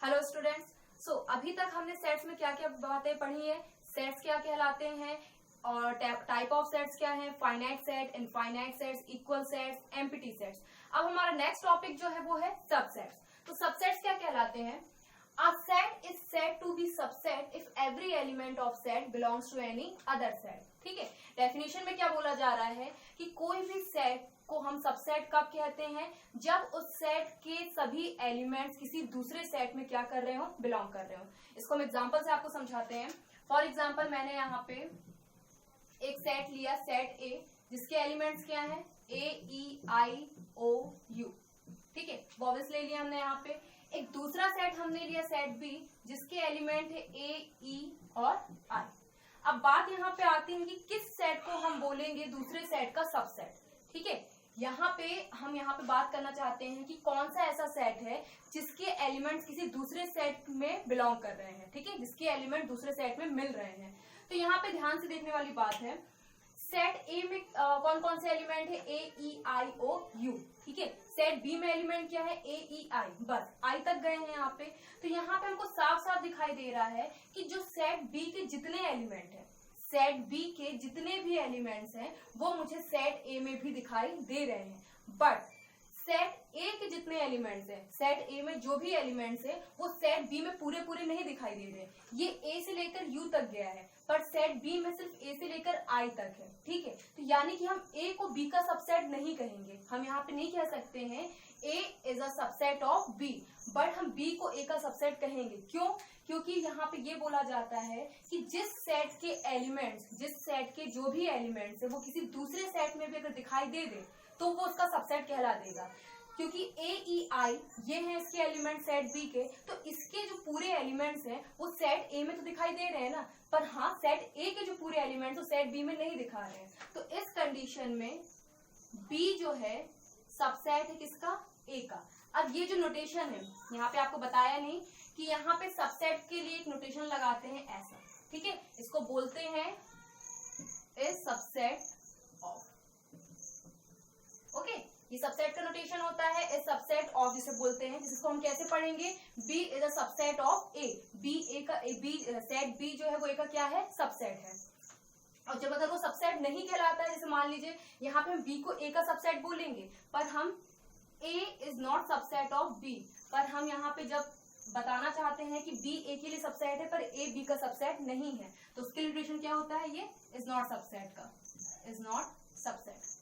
Hello students. अभी तक हमने सेट्स में क्या क्या बातें पढ़ी है, सेट्स क्या कहलाते हैं और टाइप ऑफ सेट्स क्या है, finite set, infinite sets, equal sets, empty sets. अब हमारा नेक्स्ट टॉपिक जो है वो है सबसेट्स। तो सबसेट्स क्या कहलाते हैं? A set is said to be subset if every element of set belongs to any other set। ठीक है, डेफिनेशन में क्या बोला जा रहा है कि कोई भी सेट को हम सबसेट कब कहते हैं? जब उस सेट के सभी एलिमेंट्स किसी दूसरे सेट में क्या कर रहे हो, बिलोंग कर रहे हो। इसको हम एग्जांपल से आपको समझाते हैं। फॉर एग्जांपल मैंने यहाँ पे एक सेट लिया, सेट ए, जिसके एलिमेंट्स क्या है, ए, ई, आई, ओ, यू। ठीक है, वॉवेल्स ले लिया हमने यहाँ पे। एक दूसरा सेट हमने लिया सेट बी, जिसके एलिमेंट है ए, ई और आई। अब बात यहाँ पे आती है कि किस सेट को हम बोलेंगे दूसरे सेट का सबसेट। ठीक है, यहाँ पे बात करना चाहते हैं कि कौन सा ऐसा सेट है जिसके एलिमेंट्स किसी दूसरे सेट में बिलोंग कर रहे हैं। ठीक है, जिसके एलिमेंट दूसरे सेट में मिल रहे हैं। तो यहाँ पे ध्यान से देखने वाली बात है, सेट ए में कौन कौन से एलिमेंट है, ए, ई, आई, ओ, यू। ठीक है, सेट बी में एलिमेंट क्या है, ए, ई, आई, बस आई तक गए हैं यहाँ पे। तो यहाँ पे हमको साफ साफ दिखाई दे रहा है कि जो सेट बी के जितने एलिमेंट हैं, सेट बी के जितने भी एलिमेंट्स हैं वो मुझे सेट ए में भी दिखाई दे रहे हैं। बट सेट ए के जितने एलिमेंट्स हैं, सेट ए में जो भी एलिमेंट्स हैं वो सेट बी में पूरे पूरे नहीं दिखाई दे रहे। ये ए से लेकर यू तक गया है, पर सेट बी में सिर्फ ए से लेकर आई तक है। ठीक है, तो यानी कि हम ए को बी का सबसेट नहीं कहेंगे। हम यहाँ पे नहीं कह सकते हैं A is a subset of B, but हम बी को ए का सबसेट कहेंगे। क्यों? क्योंकि यहाँ पे ये बोला जाता है कि जिस सेट के एलिमेंट्स, जिस सेट के जो भी एलिमेंट्स है वो किसी दूसरे सेट में भी अगर दिखाई दे दे तो वो उसका सबसेट कहला देगा। क्योंकि ए, ई, आई ये हैं इसके एलिमेंट सेट बी के, तो इसके जो पूरे एलिमेंट्स हैं वो सेट ए में तो दिखाई दे रहे हैं ना, पर हाँ सेट ए के जो पूरे एलिमेंट्स वो सेट बी में नहीं दिखा रहे हैं। तो इस कंडीशन में बी जो है सबसेट है किसका, ए का। अब ये जो नोटेशन है यहाँ पे आपको बताया नहीं कि यहाँ पे सबसेट के लिए एक नोटेशन लगाते हैं ऐसा। ठीक है, इसको बोलते हैं इज सबसेट ऑफ। ओके, ये सबसेट का नोटेशन होता है, इज सबसेट ऑफ जिसे बोलते हैं, जिसको हम कैसे पढ़ेंगे, B is a subset of A. B A का सेट बी जो है वो ए का क्या है, सबसेट है। और जब अगर वो सबसेट नहीं कहलाता है, जैसे मान लीजिए यहाँ पे हम बी को ए का सबसेट बोलेंगे, पर हम A is not subset of B, पर हम यहाँ पे जब बताना चाहते हैं कि बी ए के लिए सबसेट है पर ए बी का सबसेट नहीं है, तो उसके लिए नोटेशन क्या होता है, ये इज नॉट सबसेट का, इज नॉट सबसेट।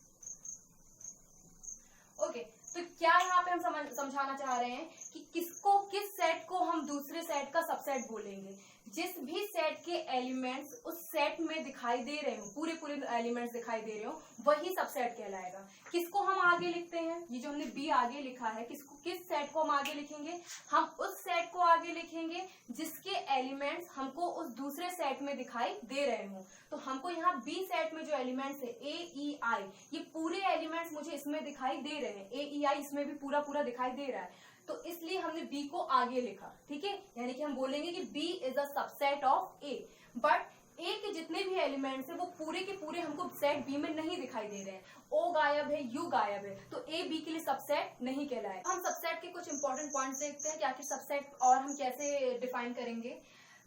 ओके, तो क्या यहाँ पे हम समझाना चाह रहे हैं कि किस सेट को हम दूसरे सेट का सबसेट बोलेंगे? जिस भी सेट के एलिमेंट्स उस सेट में दिखाई दे रहे हो, पूरे पूरे एलिमेंट्स दिखाई दे रहे हो, वही सबसेट कहलाएगा। किसको हम आगे लिखते हैं, ये जो हमने बी आगे लिखा है, किस सेट को हम आगे लिखेंगे? हम उस सेट को आगे लिखेंगे जिसके एलिमेंट्स हमको उस दूसरे सेट में दिखाई दे रहे हो। तो हमको यहाँ बी सेट में जो एलिमेंट्स है ए, ई, आई, ये पूरे एलिमेंट्स मुझे इसमें दिखाई दे रहे हैं। ए, ई, आई इसमें भी पूरा पूरा दिखाई दे रहा है, तो इसलिए हमने बी को आगे लिखा। ठीक है, यानी कि हम बोलेंगे कि B is a subset of A, but A के जितने भी एलिमेंट्स हैं वो पूरे के पूरे हमको सेट बी में नहीं दिखाई दे रहे हैं। ओ गायब है, यू गायब है, तो ए बी के लिए सबसेट नहीं कहलाए। हम सबसेट के कुछ इंपॉर्टेंट पॉइंट्स देखते हैं कि आखिर सबसेट और हम कैसे डिफाइन करेंगे।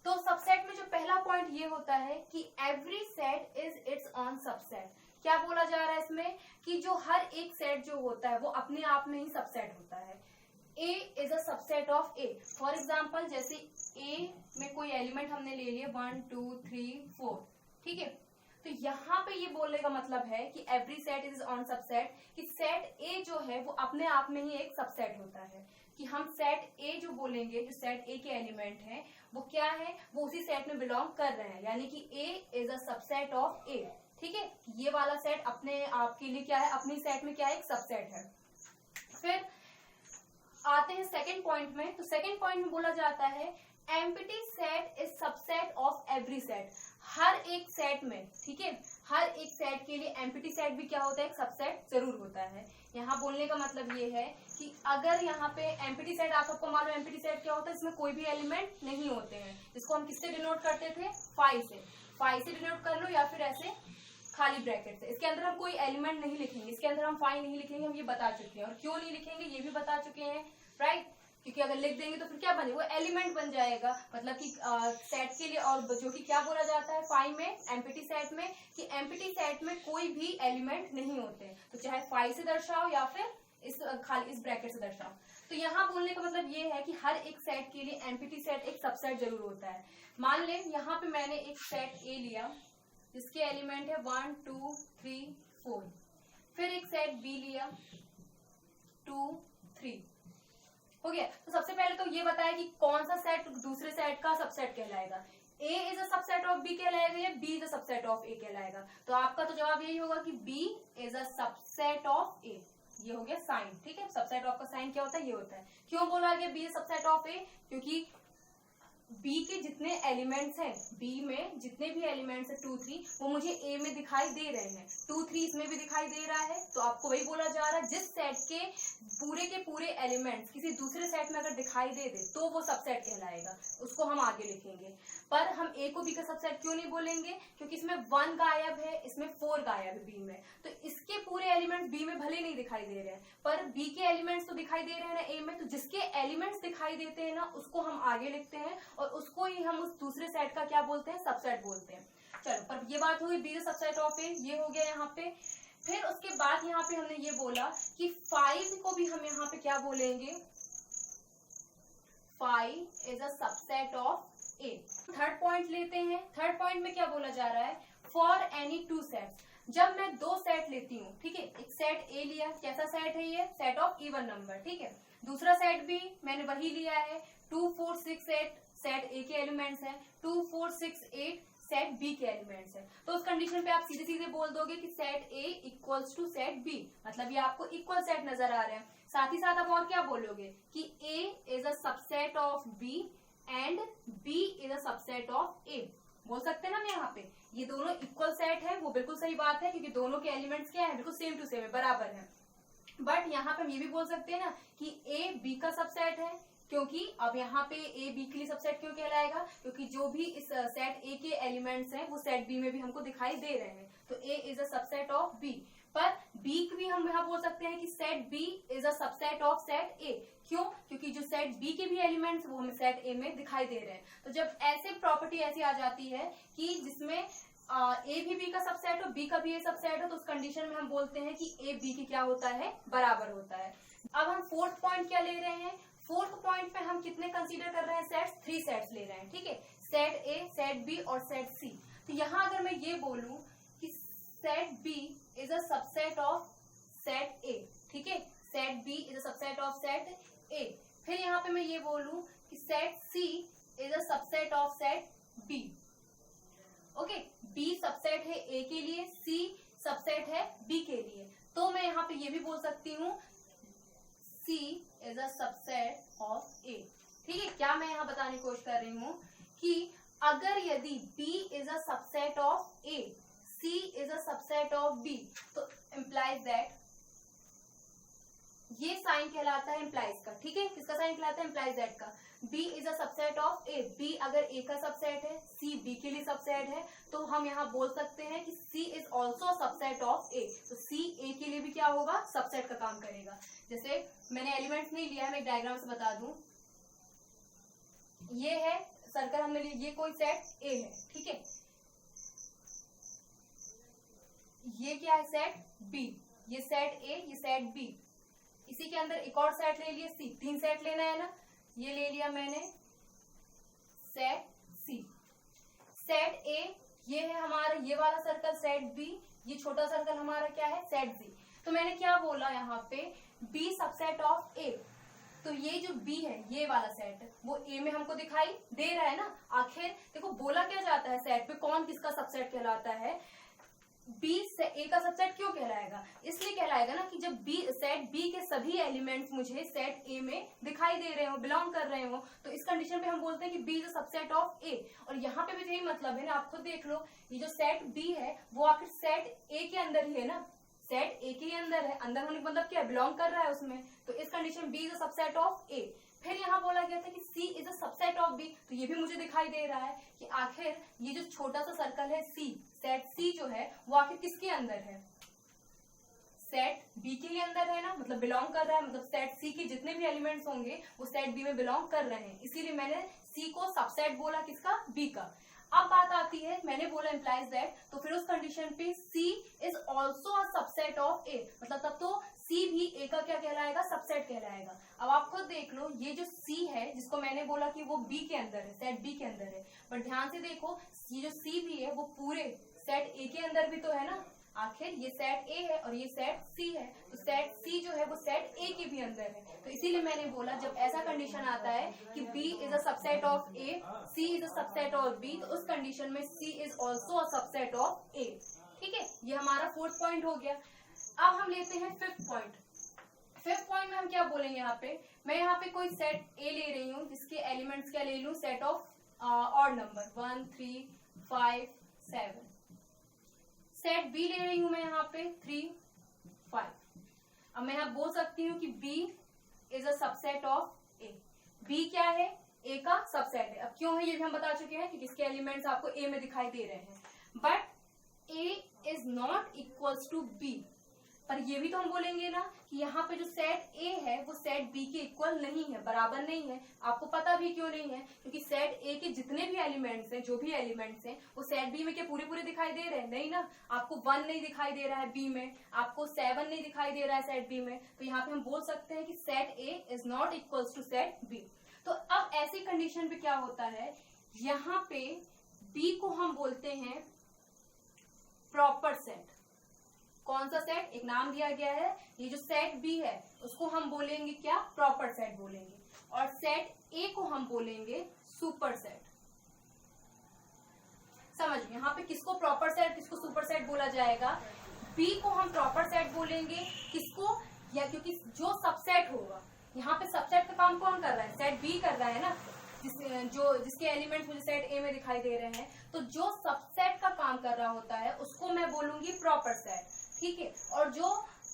तो सबसेट में जो पहला पॉइंट ये होता है कि every set is it's on subset. क्या बोला जा रहा है इसमें कि जो हर एक सेट जो होता है वो अपने आप में ही सबसेट होता है। A is a subset of A। For example जैसे A में कोई एलिमेंट हमने ले लिया 1 2 3 4। ठीक है, तो यहाँ पे ये बोलने का मतलब है कि every set is on subset, कि सेट A जो है वो अपने आप में ही एक सबसेट होता है। कि हम सेट A जो बोलेंगे, जो सेट A के एलिमेंट हैं वो क्या है, वो उसी सेट में बिलोंग कर रहे हैं, यानी कि A is a subset of A। ठीक है, ये वाला सेट अपने आप के लिए क्या है, अपनी सेट में क्या है, एक सबसेट है। फिर आते हैं सेकंड पॉइंट में। तो सेकंड पॉइंट में बोला जाता है empty set is subset of every set. हर एक सेट में, ठीक है, हर एक सेट के लिए एम्प्टी सेट भी क्या होता है, एक सबसेट जरूर होता है। यहाँ बोलने का मतलब ये है कि अगर यहाँ पे एम्प्टी सेट, आप सबको मालूम एम्प्टी सेट क्या होता है, इसमें कोई भी एलिमेंट नहीं होते हैं। इसको हम किससे डिनोट करते थे, फाई से। फाई से डिनोट कर लो या फिर ऐसे खाली ब्रैकेट से। इसके अंदर हम कोई एलिमेंट नहीं लिखेंगे, इसके अंदर हम फाई नहीं लिखेंगे, हम ये बता चुके हैं। और क्यों नहीं लिखेंगे ये भी बता चुके हैं, राइट। क्योंकि अगर लिख देंगे तो फिर क्या बने, वो एलिमेंट बन जाएगा। मतलब कि सेट के लिए, और जो कि क्या बोला जाता है फाई में, एम्प्टी सेट में, कि एम्प्टी सेट में कोई भी एलिमेंट नहीं होते, तो चाहे फाई से दर्शाओ या फिर इस खाली इस ब्रैकेट से दर्शाओ। तो यहाँ बोलने का मतलब ये है कि हर एक सेट के लिए एम्प्टी सेट एक सबसेट जरूर होता है। मान ले यहाँ पे मैंने एक सेट ए लिया जिसके एलिमेंट है 1 2 3 4, फिर एक सेट बी लिया 2 3, हो गया। तो सबसे पहले तो ये बताया कि कौन सा सेट दूसरे सेट का सबसेट कहलाएगा, A is a subset of B कहलाएगा या B is a subset of A कहलाएगा। तो आपका तो जवाब यही होगा कि B is a subset of A। ये हो गया साइन, ठीक है। सबसेट ऑफ का साइन क्या होता है, ये होता है। क्यों बोला गया B is subset of A, क्योंकि B के जितने एलिमेंट्स हैं, B में जितने भी एलिमेंट्स हैं 2 3 वो मुझे A में दिखाई दे रहे हैं, 2 3 इसमें भी दिखाई दे रहा है। तो आपको वही बोला जा रहा है, जिस सेट के पूरे एलिमेंट्स किसी दूसरे सेट में अगर दिखाई दे दे तो वो सबसेट कहलाएगा, उसको हम आगे लिखेंगे। पर हम A को B का सबसेट क्यों नहीं बोलेंगे, क्योंकि इसमें 1 गायब है, इसमें 4 गायब है B में, तो इसके पूरे एलिमेंट्स B में भले नहीं दिखाई दे रहे हैं पर B के एलिमेंट्स तो दिखाई दे रहे हैं ना A में, तो जिसके एलिमेंट्स दिखाई देते हैं ना उसको हम आगे लिखते हैं और उसको ही हम उस दूसरे सेट का क्या बोलते हैं, सबसेट बोलते हैं। चलो, पर ये बात हुई B सबसेट ऑफ A, ये हो गया यहाँ पे। फिर उसके बाद यहाँ पे हमने ये बोला कि 5 को भी हम यहाँ पे क्या बोलेंगे, 5 is a subset of A। Third point लेते हैं। थर्ड पॉइंट में क्या बोला जा रहा है, फॉर एनी 2 सेट्स, जब मैं 2 सेट लेती हूँ, ठीक है, एक सेट A लिया, कैसा सेट है ये, सेट ऑफ इवन नंबर, ठीक है। दूसरा सेट भी मैंने वही लिया है, 2 4 6 8 सेट A के एलिमेंट्स हैं, 2 4 6 8 सेट B के एलिमेंट्स हैं। तो उस कंडीशन पे आप सीधे सीधे बोल दोगे कि set A equals to set B, मतलब ये आपको इक्वल सेट नजर आ रहे हैं। साथ ही साथ आप और क्या बोलोगे कि A is a subset of B and B is a subset of A, बोल सकते हैं ना। मैं यहाँ पे ये दोनों इक्वल सेट है, वो बिल्कुल सही बात है, क्योंकि दोनों के एलिमेंट्स क्या है, बिल्कुल सेम टू सेम है, बराबर है। बट यहाँ पे हम ये भी बोल सकते हैं ना कि A B का सबसेट है, क्योंकि अब यहाँ पे A B के लिए सबसेट क्यों कहलाएगा, क्योंकि जो भी इस सेट A के एलिमेंट्स हैं वो सेट B में भी हमको दिखाई दे रहे हैं, तो A is a subset of B। पर B भी हम यहाँ बोल सकते हैं कि set B is a subset of set A, क्यों, क्योंकि जो सेट B के भी एलिमेंट्स वो हमें सेट A में दिखाई दे रहे हैं। तो जब ऐसे प्रॉपर्टी ऐसी आ जाती है कि जिसमें A भी B का सबसेट हो, B का भी A सबसेट हो, तो उस कंडीशन में हम बोलते हैं कि A B की क्या होता है, बराबर होता है। अब हम फोर्थ पॉइंट क्या ले रहे हैं, फोर्थ पॉइंट पे हम कितने कंसीडर कर रहे हैं सेट्स, 3 सेट्स ले रहे हैं, ठीक है, सेट A, सेट B और सेट C। तो यहाँ अगर मैं ये बोलूं कि set B is a subset of set A, ठीक है, set B is a subset of set A। फिर यहाँ पे मैं ये बोलूं कि set C is a subset of set B। Okay, B subset है A के लिए, C सबसेट है B के लिए, तो मैं यहाँ पे ये भी बोल सकती हूँ C is a subset of A, ठीक है। क्या मैं यहाँ बताने की कोशिश कर रही हूँ कि अगर यदि B is a subset of A, C is a subset of B, तो इम्प्लाइज दैट, ये साइन कहलाता है इम्प्लाइज का, ठीक है। किसका साइन कहलाता है, इम्प्लाइज दैट का। B is a subset of A, B अगर A का सबसेट है, C B के लिए सबसेट है, तो हम यहाँ बोल सकते हैं कि C is also subset of A, तो C A के लिए भी क्या होगा, सबसेट का काम करेगा। जैसे मैंने एलिमेंट्स नहीं लिया है, मैं एक डायग्राम से बता दूं, ये है सर्कल हमने लिया, ये कोई सेट A है, ठीक है, ये क्या है, सेट B, ये सेट A, ये सेट B, इसी के अंदर एक और सेट ले लिया C, 3 सेट लेना है ना, ये ले लिया मैंने सेट C। सेट A ये है हमारा ये वाला सर्कल सेट B, ये छोटा सर्कल हमारा क्या है, सेट C। तो मैंने क्या बोला यहाँ पे, B सबसेट ऑफ A, तो ये जो B है ये वाला सेट वो A में हमको दिखाई दे रहा है ना। आखिर देखो बोला क्या जाता है, सेट पे कौन किसका सबसेट कहलाता है, B से A का सबसेट क्यों कहलाएगा, इसलिए कहलाएगा ना कि जब B सेट B के सभी एलिमेंट्स मुझे सेट A में दिखाई दे रहे हो, बिलोंग कर रहे हो, तो इस कंडीशन पे हम बोलते हैं कि B is a subset of A। और यहाँ पे भी तो यही मतलब है ना, आप खुद देख लो, ये जो सेट B है वो आखिर सेट A के अंदर ही है ना, सेट A के अंदर है, अंदर होने का मतलब क्या, बिलोंग कर रहा है उसमें, तो इस condition B is a subset of A। फिर यहाँ बोला गया था कि C is a subset of B, तो ये भी मुझे दिखाई दे रहा है कि आखिर ये जो छोटा सा सर्कल है C, सेट C जो है वो आखिर किसके अंदर है, सेट बी के ही अंदर है ना, मतलब बिलोंग कर रहा है, मतलब सेट सी के जितने भी एलिमेंट्स होंगे वो सेट बी में बिलोंग कर रहे हैं, इसीलिए मैंने सी को सबसेट बोला, किसका, बी का। अब बात आती है, मैंने बोला इम्प्लाइज दैट, तो फिर उस कंडीशन पे C is also a subset of A, मतलब तब तो सी भी ए का क्या कहलाएगा, सबसेट कहलाएगा। अब आप खुद देख लो, ये जो सी है जिसको मैंने बोला कि वो बी के अंदर है, सेट बी के अंदर है, बट ध्यान से देखो ये जो सी भी है वो पूरे सेट ए के अंदर भी तो है ना, आखिर ये सेट ए है और ये सेट सी है, तो सेट सी जो है वो सेट ए के भी अंदर है। तो इसीलिए मैंने बोला जब ऐसा कंडीशन आता है कि B is a subset of A, C is a subset of B, तो उस कंडीशन में C is also a subset of A. ठीक है, ये हमारा 4th पॉइंट हो गया। अब हम लेते हैं 5th पॉइंट। 5th पॉइंट में हम क्या बोलेंगे, यहाँ पे मैं यहाँ पे कोई सेट ए ले रही हूँ जिसके एलिमेंट्स क्या ले लूँ, set of odd number 1 3 5 7। Set B ले रही हूं मैं यहाँ पे 3 5। अब मैं यहाँ बोल सकती हूँ कि B is a subset of A. B क्या है, ए का सबसेट है। अब क्यों है ये भी हम बता चुके हैं कि किसके एलिमेंट्स आपको ए में दिखाई दे रहे हैं, but A is not equals to B. पर ये भी तो हम बोलेंगे ना कि यहाँ पे जो सेट ए है वो सेट बी के इक्वल नहीं है, बराबर नहीं है। आपको पता भी क्यों नहीं है, क्योंकि सेट ए के जितने भी एलिमेंट्स हैं, जो भी एलिमेंट्स हैं, वो सेट बी में क्या पूरे पूरे दिखाई दे रहे हैं, नहीं ना। आपको 1 नहीं दिखाई दे रहा है बी में, आपको 7 नहीं दिखाई दे रहा है सेट बी में, तो यहाँ पे हम बोल सकते हैं कि set A is not equals to set B. तो अब ऐसी कंडीशन पे क्या होता है, यहाँ पे बी को हम बोलते हैं प्रॉपर सेट। कौन सा सेट, एक नाम दिया गया है, ये जो सेट बी है उसको हम बोलेंगे क्या, प्रॉपर सेट बोलेंगे, और सेट ए को हम बोलेंगे सुपर सेट। समझ में, यहाँ पे किसको प्रॉपर सेट किसको सुपर सेट बोला जाएगा, बी को हम प्रॉपर सेट बोलेंगे, किसको, या क्योंकि जो सबसेट होगा, यहाँ पे सबसेट का काम कौन कर रहा है, सेट बी कर रहा है ना, जिसके एलिमेंट्स मुझे सेट ए में दिखाई दे रहे हैं, तो जो सबसेट का काम कर रहा होता है उसको मैं बोलूंगी प्रॉपर सेट। ठीक है, और जो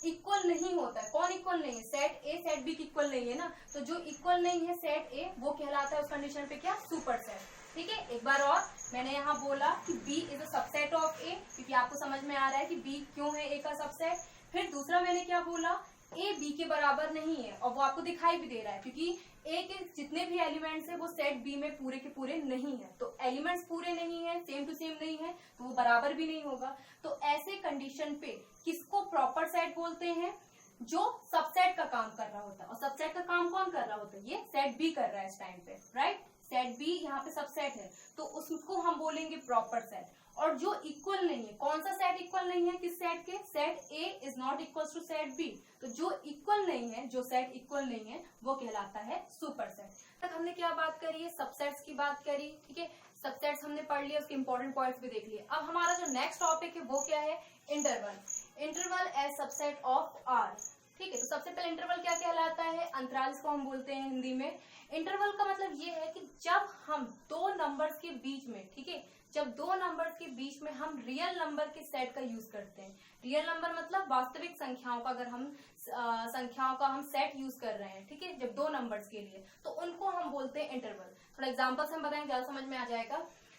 इक्वल नहीं होता है, कौन इक्वल नहीं है, सेट ए सेट बी की इक्वल नहीं है ना, तो जो इक्वल नहीं है सेट ए वो कहलाता है उस कंडीशन पे क्या, सुपर सेट। ठीक है, एक बार और मैंने यहाँ बोला कि B is a subset of A, क्योंकि आपको समझ में आ रहा है कि बी क्यों है ए का सबसेट। फिर दूसरा मैंने क्या बोला, ए बी के बराबर नहीं है, और वो आपको दिखाई भी दे रहा है क्योंकि ए के जितने भी एलिमेंट्स है वो सेट बी में पूरे के पूरे नहीं है, तो एलिमेंट्स पूरे नहीं है, सेम टू सेम नहीं है, तो वो बराबर भी नहीं होगा। तो ऐसे कंडीशन पे किसको प्रॉपर सेट बोलते हैं, जो सबसेट का काम कर रहा होता है, और सबसेट का काम कौन कर रहा होता है, ये सेट बी कर रहा है इस टाइम पे, राइट, सेट बी यहाँ पे सबसेट है, तो उसको हम बोलेंगे प्रॉपर सेट। और जो इक्वल नहीं है, कौन सा सेट इक्वल नहीं है, किस सेट के, set A is not equal to set B, तो जो इक्वल नहीं है, जो सेट इक्वल नहीं है वो कहलाता है सुपर सेट। तक हमने क्या बात करी है, सबसेट्स की बात करी। ठीक है, सबसेट्स हमने पढ़ लिया, उसके इंपॉर्टेंट पॉइंट्स भी देख लिए। अब हमारा जो नेक्स्ट टॉपिक है वो क्या है, interval. Interval as subset of R. ठीक है, तो सबसे पहले इंटरवल क्या कहलाता है, अंतराल इसको हम बोलते हैं हिंदी में। इंटरवल का मतलब ये है कि जब हम दो नंबर्स के बीच में, ठीक है, जब दो नंबर्स के बीच में हम रियल नंबर के सेट का यूज करते हैं। रियल नंबर मतलब वास्तविक संख्याओं का, अगर हम संख्याओं का हम सेट यूज कर रहे हैं, ठीक है, जब दो नंबर्स के लिए, तो उनको हम बोलते हैं इंटरवल। थोड़ा एग्जांपल्स हम बताएं, ज्यादा समझ में आ जाएगा।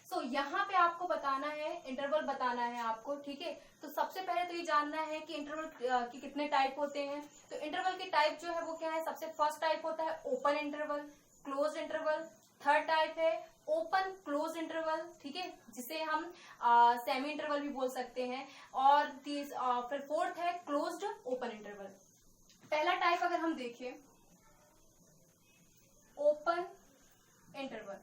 सो यहाँ पे आपको बताना है, इंटरवल बताना है आपको। ठीक है, तो सबसे पहले तो ये जानना है कि इंटरवल के कितने टाइप होते हैं। तो इंटरवल के टाइप जो है वो क्या है, सबसे फर्स्ट टाइप होता है open interval, close interval. Third type है ओपन क्लोज इंटरवल, ठीक है, जिसे हम सेमी इंटरवल भी बोल सकते हैं। और फिर फोर्थ है क्लोज्ड ओपन इंटरवल। पहला टाइप अगर हम देखें, ओपन इंटरवल।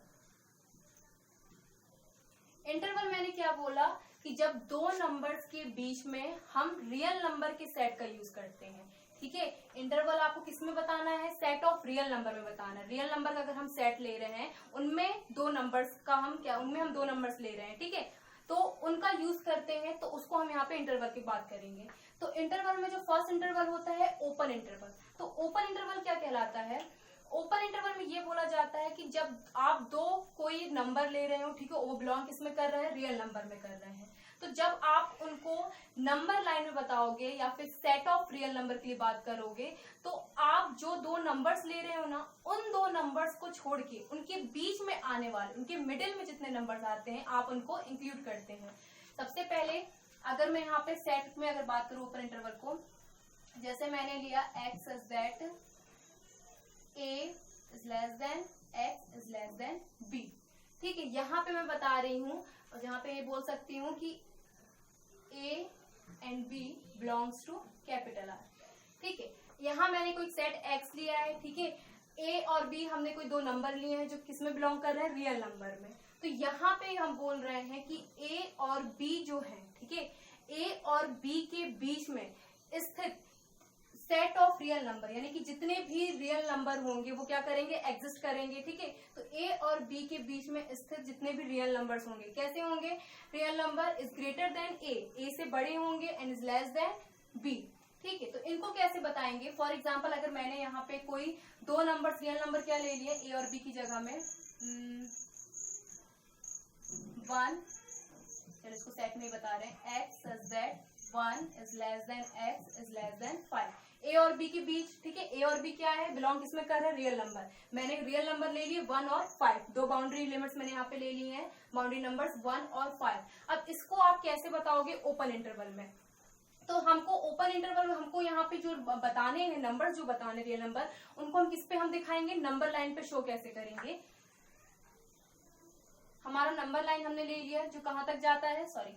इंटरवल मैंने क्या बोला कि जब दो नंबर्स के बीच में हम रियल नंबर के सेट का यूज करते हैं। ठीक है, इंटरवल आपको किस में बताना है, सेट ऑफ रियल नंबर में बताना है। रियल नंबर का अगर हम सेट ले रहे हैं, उनमें दो नंबर्स का हम क्या, उनमें हम दो नंबर्स ले रहे हैं, ठीक है, तो उनका यूज करते हैं, तो उसको हम यहाँ पे इंटरवल की बात करेंगे। तो इंटरवल में जो फर्स्ट इंटरवल होता है ओपन इंटरवल। तो ओपन इंटरवल क्या कहलाता है, ओपन इंटरवल में ये बोला जाता है कि जब आप दो कोई नंबर ले रहे हो, ठीक है, वो बिलोंग किसमें कर रहे हैं, रियल नंबर में कर रहे हैं, तो जब आप उनको नंबर लाइन में बताओगे या फिर सेट ऑफ रियल नंबर के लिए बात करोगे, तो आप जो दो नंबर्स ले रहे हो ना, उन दो नंबर्स को छोड़ के उनके बीच में आने वाले, उनके मिडिल में जितने नंबर्स आते हैं, आप उनको इंक्लूड करते हैं। सबसे पहले अगर मैं यहाँ पे सेट में अगर बात करूं ओपन इंटरवल को, जैसे मैंने लिया x is that a is less than x is less then b। ठीक है, यहाँ पे मैं बता रही हूँ और यहाँ पे ये बोल सकती हूँ कि a and b belongs to capital R। ठीक है, यहाँ मैंने कोई सेट x लिया है। ठीक है, a और b हमने कोई दो नंबर लिए हैं जो किस में बिलोंग कर रहे हैं, रियल नंबर में। तो यहाँ पे हम बोल रहे हैं कि a और b जो है, ठीक है, a और b के बीच में स्थित सेट ऑफ रियल नंबर, यानी कि जितने भी रियल नंबर होंगे वो क्या करेंगे, एग्जिस्ट करेंगे। ठीक है, तो a और b के बीच में स्थित जितने भी रियल नंबर्स होंगे कैसे होंगे, real number is greater than a से बड़े होंगे and is less then b। ठीक है, तो इनको कैसे बताएंगे, फॉर एग्जाम्पल अगर मैंने यहाँ पे कोई दो नंबर रियल नंबर क्या ले लिए a और b की जगह में 1, चलो इसको सेट में ही बता रहे हैं, x is that 1 is less than x is less than 5। a और b के बीच, ठीक है, a और b क्या है, बिलोंग किसमें कर रहे हैं, रियल नंबर। मैंने रियल नंबर ले लिए 1 और 5, दो बाउंड्री लिमिट्स मैंने यहाँ पे ले ली हैं, बाउंड्री नंबर्स 1 और 5। अब इसको आप कैसे बताओगे, ओपन इंटरवल में। तो हमको ओपन इंटरवल में हमको यहाँ पे जो बताने हैं नंबर, जो बताने रियल नंबर, उनको हम किस पे हम दिखाएंगे, नंबर लाइन पे शो कैसे करेंगे। हमारा नंबर लाइन हमने ले लिया जो कहां तक जाता है, सॉरी,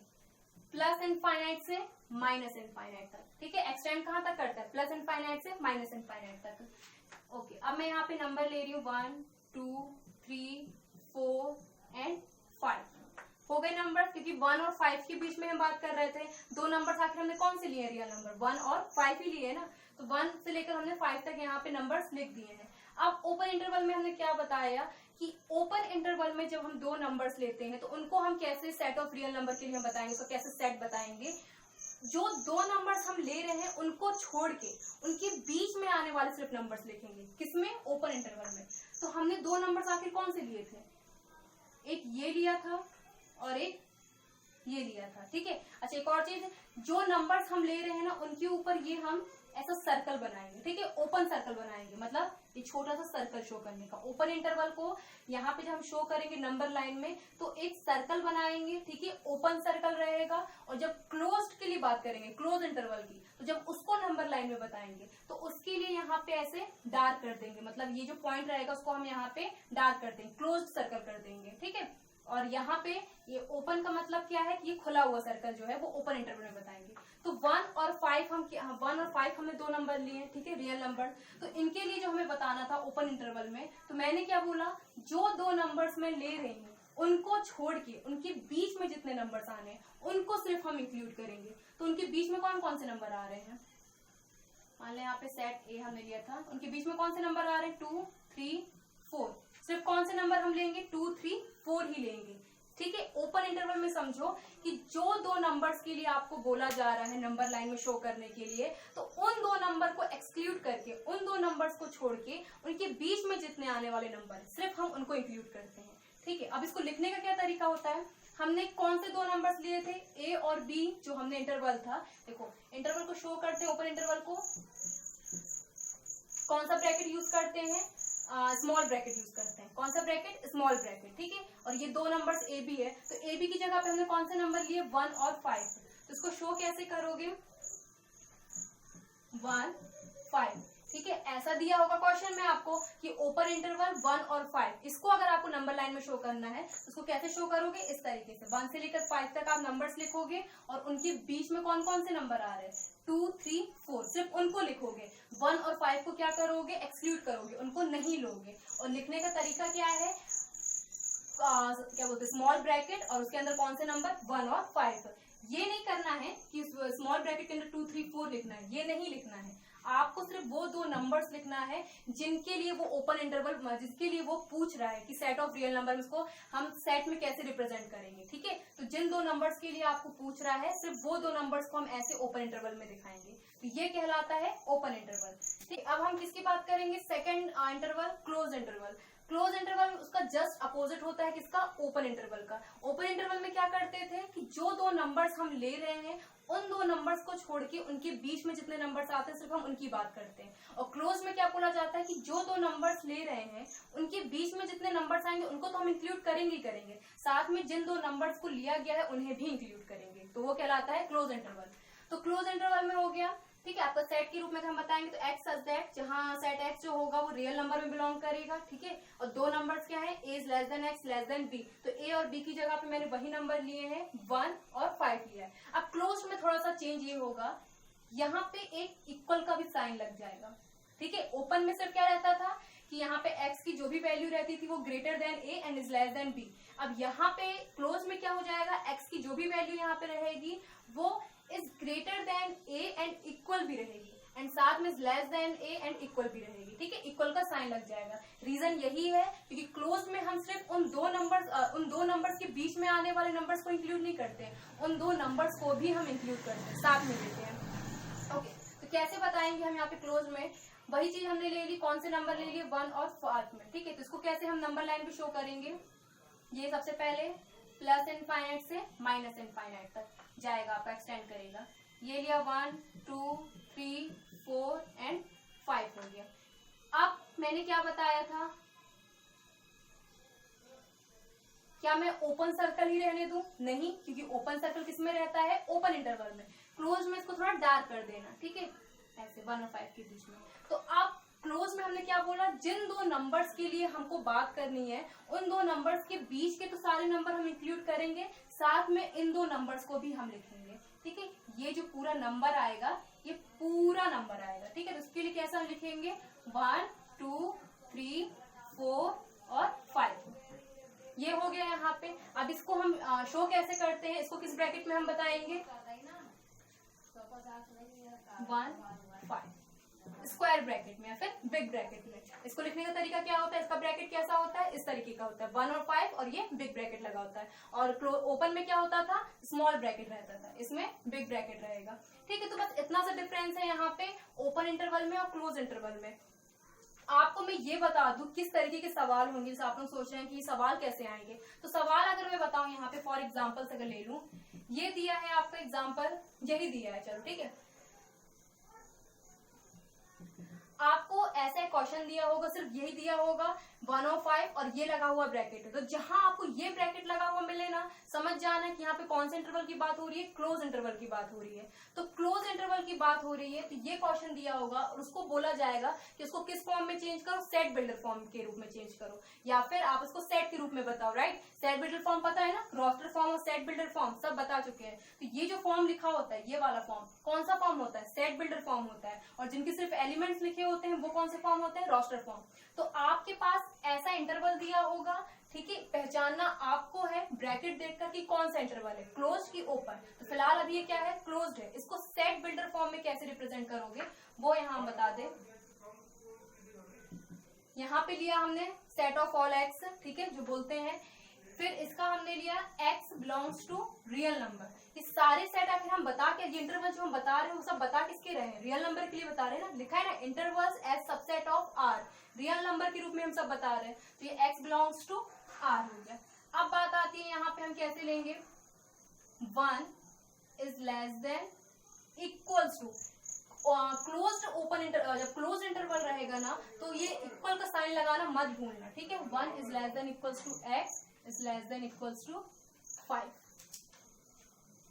प्लस इनफाइनाइट से माइनस इनफाइनाइट तक। ठीक है, एक्सटेंड कहां तक करता है, प्लस इनफाइनाइट से माइनस इनफाइनाइट तक। ओके, अब मैं यहाँ पे नंबर ले रही हूँ 1 2 3 4 एंड 5। हो गए नंबर, क्योंकि 1 और 5 के बीच में हम बात कर रहे थे। दो नंबर आखिर हमने कौन से लिए, रियल नंबर 1 और 5 ही लिए ना, तो 1 से लेकर हमने 5 तक यहाँ पे नंबर्स लिख दिए हैं। अब ओपन इंटरवल में हमने क्या बताया कि ओपन इंटरवल में जब हम दो नंबर्स लेते हैं तो उनको हम कैसे सेट ऑफ रियल नंबर के लिए हम बताएंगे, तो कैसे सेट बताएंगे, जो दो नंबर्स हम ले रहे हैं उनको छोड़ के उनके बीच में आने वाले सिर्फ नंबर्स लिखेंगे, किसमें, ओपन इंटरवल में। तो हमने दो नंबर्स आखिर कौन से लिए थे, एक ये लिया था और एक ये लिया था। ठीक है, अच्छा एक और चीज, जो नंबर्स हम ले रहे हैं ना उनके ऊपर ये हम ऐसा सर्कल बनाएंगे। ठीक है, ओपन सर्कल बनाएंगे, मतलब ये छोटा सा सर्कल शो करने का। ओपन इंटरवल को यहाँ पे जब हम शो करेंगे नंबर लाइन में तो एक सर्कल बनाएंगे। ठीक है, ओपन सर्कल रहेगा। और जब क्लोज्ड के लिए बात करेंगे, क्लोज इंटरवल की, तो जब उसको नंबर लाइन में बताएंगे तो उसके लिए यहाँ पे ऐसे डार्क कर देंगे, मतलब ये जो पॉइंट रहेगा उसको हम यहाँ पे डार्क कर देंगे, क्लोज्ड सर्कल कर देंगे। ठीक है, और यहाँ पे ये ओपन का मतलब क्या है कि ये खुला हुआ सर्कल जो है वो ओपन इंटरवल में बताएंगे। तो 1 और 5 हम 1 और 5 हमने दो नंबर लिए हैं। ठीक है, रियल नंबर। तो इनके लिए जो हमें बताना था ओपन इंटरवल में, तो मैंने क्या बोला, जो दो नंबर्स में ले रही हूँ उनको छोड़ के उनके बीच में जितने नंबर्स आने हैं उनको सिर्फ हम इंक्लूड करेंगे। तो उनके बीच में कौन कौन से नंबर आ रहे हैं, मान लें यहाँ पे सेट ए हमने लिया था, उनके बीच में कौन से नंबर आ रहे हैं, 2 3 4। सिर्फ कौन से नंबर हम लेंगे, 2 3 4 ही लेंगे। ठीक है, ओपन इंटरवल में समझो कि जो दो नंबर्स के लिए आपको बोला जा रहा है नंबर लाइन में शो करने के लिए, तो उन दो नंबर को एक्सक्लूड करके, उन दो नंबर्स को छोड़ के उनके बीच में जितने आने वाले नंबर सिर्फ हम उनको इंक्लूड करते हैं। ठीक है, अब इसको लिखने का क्या तरीका होता है, हमने कौन से दो नंबर्स लिए थे, ए और बी, जो हमने इंटरवल था। देखो इंटरवल को शो करते हैं, ओपन इंटरवल को कौन सा ब्रैकेट यूज करते हैं, स्मॉल ब्रैकेट यूज करते हैं। कौन सा ब्रैकेट, स्मॉल ब्रैकेट। ठीक है, और ये दो नंबर्स ए बी है, तो ए बी की जगह पे हमने कौन से नंबर लिए, 1 और 5। तो इसको शो कैसे करोगे, 1 5। ठीक है, ऐसा दिया होगा क्वेश्चन में आपको कि ओपन इंटरवल 1 और 5, इसको अगर आपको नंबर लाइन में शो करना है तो उसको कैसे शो करोगे, इस तरीके से 1 से लेकर 5 तक आप नंबर्स लिखोगे और उनके बीच में कौन कौन से नंबर आ रहे हैं, 2 3 4, सिर्फ उनको लिखोगे। 1 और 5 को क्या करोगे, एक्सक्लूड करोगे, उनको नहीं लोगे। और लिखने का तरीका क्या है, क्या बोलते हैं, स्मॉल ब्रैकेट और उसके अंदर कौन से नंबर, 1 और 5। ये नहीं करना है कि स्मॉल ब्रैकेट के अंदर 2 3 4 लिखना है, ये नहीं लिखना है। आपको सिर्फ वो दो नंबर्स लिखना है जिनके लिए वो ओपन इंटरवल, जिसके लिए वो पूछ रहा है कि सेट ऑफ रियल नंबर को हम सेट में कैसे रिप्रेजेंट करेंगे। ठीक है, तो जिन दो नंबर्स के लिए आपको पूछ रहा है सिर्फ वो दो नंबर्स को हम ऐसे ओपन इंटरवल में दिखाएंगे, तो ये कहलाता है ओपन इंटरवल। ठीक, अब हम किसकी बात करेंगे, second interval, close interval. Close interval उसका जस्ट अपोजिट होता है किसका, ओपन इंटरवल का। ओपन इंटरवल में क्या करते थे कि जो दो नंबर्स हम ले रहे हैं उन दो नंबर्स को छोड़ के उनके बीच में जितने नंबर्स आते हैं सिर्फ हम उनकी बात करते हैं। और क्लोज में क्या बोला जाता है कि जो दो नंबर्स ले रहे हैं उनके बीच में जितने नंबर्स आएंगे उनको तो हम इंक्लूड करेंगे ही करेंगे, साथ में जिन दो नंबर्स को लिया गया है उन्हें भी इंक्लूड करेंगे, तो वो कहलाता है क्लोज इंटरवल। तो क्लोज इंटरवल में हो गया। ठीक है, आपका सेट के रूप में हम बताएंगे तो एक्स सच दैट, जहां सेट एक्स जो होगा वो रियल नंबर में बिलोंग करेगा। ठीक है, और दो नंबर्स क्या है, A is less than X less than B, तो ए और बी की जगह पे मैंने वही नंबर लिए हैं 1 और 5 लिया है। अब क्लोज में थोड़ा सा चेंज ये होगा, यहाँ पे एक इक्वल का भी साइन लग जाएगा। ठीक है, ओपन में सिर्फ क्या रहता था कि यहाँ पे x की जो भी वैल्यू रहती थी वो greater than a and is less then b। अब यहाँ पे क्लोज में क्या हो जाएगा, x की जो भी वैल्यू यहाँ पे रहेगी वो is greater than a and equal भी रहेगी, एंड साथ में is less then a and equal भी रहेगी। ठीक है, इक्वल का साइन लग जाएगा। रीजन यही है क्योंकि क्लोज में हम सिर्फ उन दो नंबर्स के बीच में आने वाले नंबर्स को इंक्लूड नहीं करते, उन दो नंबर्स को भी हम इंक्लूड करते हैं, साथ में लेते हैं। ओके, तो कैसे बताएंगे हम यहाँ पे क्लोज में, वही चीज हमने ले ली, कौन से नंबर ले लिए 1 और 5 में। ठीक है, तो इसको कैसे हम नंबर लाइन पे शो करेंगे, ये सबसे पहले प्लस इनफाइनाइट से माइनस इनफाइनाइट तक जाएगा, आपका एक्सटेंड करेगा। ये लिया 1 2 3 4 एंड 5 हो गया। अब मैंने क्या बताया था, क्या मैं ओपन सर्कल ही रहने दूं, नहीं, क्योंकि ओपन सर्कल किसमें रहता है, ओपन इंटरवल में। क्लोज में इसको थोड़ा डार्क कर देना। ठीक है, ऐसे 1 और 5 के बीच में। तो अब क्लोज में हमने क्या बोला, जिन दो नंबर्स के लिए हमको बात करनी है उन दो नंबर्स के बीच के तो सारे नंबर हम इंक्लूड करेंगे, साथ में इन दो नंबर्स को भी हम लिखेंगे। ठीक है, ये जो पूरा नंबर आएगा ये पूरा नंबर आएगा। ठीक है, तो उसके लिए कैसा हम लिखेंगे 1 2 3 4 और 5, ये हो गया यहाँ पे। अब इसको हम शो कैसे करते हैं, इसको किस ब्रैकेट में हम बताएंगे, 1 5 स्क्वायर ब्रैकेट में या फिर बिग ब्रैकेट में। इसको लिखने का तरीका क्या होता है, इसका ब्रैकेट कैसा होता है, इस तरीके का होता है 1 और 5 और ये बिग ब्रैकेट लगा होता है। और ओपन में क्या होता था, स्मॉल ब्रैकेट रहता था, इसमें बिग ब्रैकेट रहेगा। ठीक है, तो बस इतना सा डिफरेंस है यहाँ पे ओपन इंटरवल में और क्लोज इंटरवल में। आपको मैं ये बता दूं किस तरीके के सवाल होंगे, जैसे आप लोग सोच रहे हैं कि सवाल कैसे आएंगे, तो सवाल अगर मैं बताऊं यहाँ पे फॉर एग्जाम्पल अगर ले लूं, ये दिया है आपका एग्जाम्पल, यही दिया है, चलो ठीक है, आपको ऐसा क्वेश्चन दिया होगा, सिर्फ यही दिया होगा 1 और 5 और ये लगा हुआ ब्रैकेट है। तो जहां आपको ये ब्रैकेट लगा हुआ मिले ना, समझ जाना कि यहाँ पे कौन से इंटरवल की बात हो रही है, क्लोज इंटरवल की बात हो रही है। तो क्लोज इंटरवल की बात हो रही है तो ये क्वेश्चन दिया होगा और उसको बोला जाएगा कि उसको किस फॉर्म में चेंज करो, सेट बिल्डर फॉर्म के रूप में चेंज करो, या फिर आप उसको सेट के रूप में बताओ। राइट, सेट बिल्डर फॉर्म पता है ना, रोस्टर फॉर्म और सेट बिल्डर फॉर्म सब बता चुके हैं। तो ये जो फॉर्म लिखा होता है, ये वाला फॉर्म कौन सा फॉर्म होता है, सेट बिल्डर फॉर्म होता है, और जिनके सिर्फ एलिमेंट्स लिखे होते हैं वो कौन से फॉर्म होते हैं, रोस्टर फॉर्म। तो आपके पास ऐसा इंटरवल दिया होगा, ठीक है, पहचानना आपको है ब्रैकेट देखकर कि कौन सा इंटरवल है, क्लोज की ओपन। तो फिलहाल अभी ये क्या है, क्लोज्ड है। इसको सेट बिल्डर फॉर्म में कैसे रिप्रेजेंट करोगे वो यहाँ हम बता दें। यहाँ पे लिया हमने सेट ऑफ ऑल एक्स, ठीक है, जो बोलते हैं, फिर इसका हमने लिया x belongs to real number. ये सारे सेट आखिर हम बता के, ये इंटरवल जो हम बता रहे हैं वो सब बता किसके रहे हैं, रियल नंबर के लिए बता रहे हैं ना, लिखा है ना intervals as subset of r, real number के रूप में हम सब बता रहे हैं। तो ये x बिलोंग्स टू r हो गया। अब बात आती है यहाँ पे हम कैसे लेंगे, 1 is less than equals to, closed open जब क्लोज इंटरवल रहेगा ना तो ये इक्वल का साइन लगाना मत भूलना। ठीक है, 1 is less than equals to x is less than equals to 5,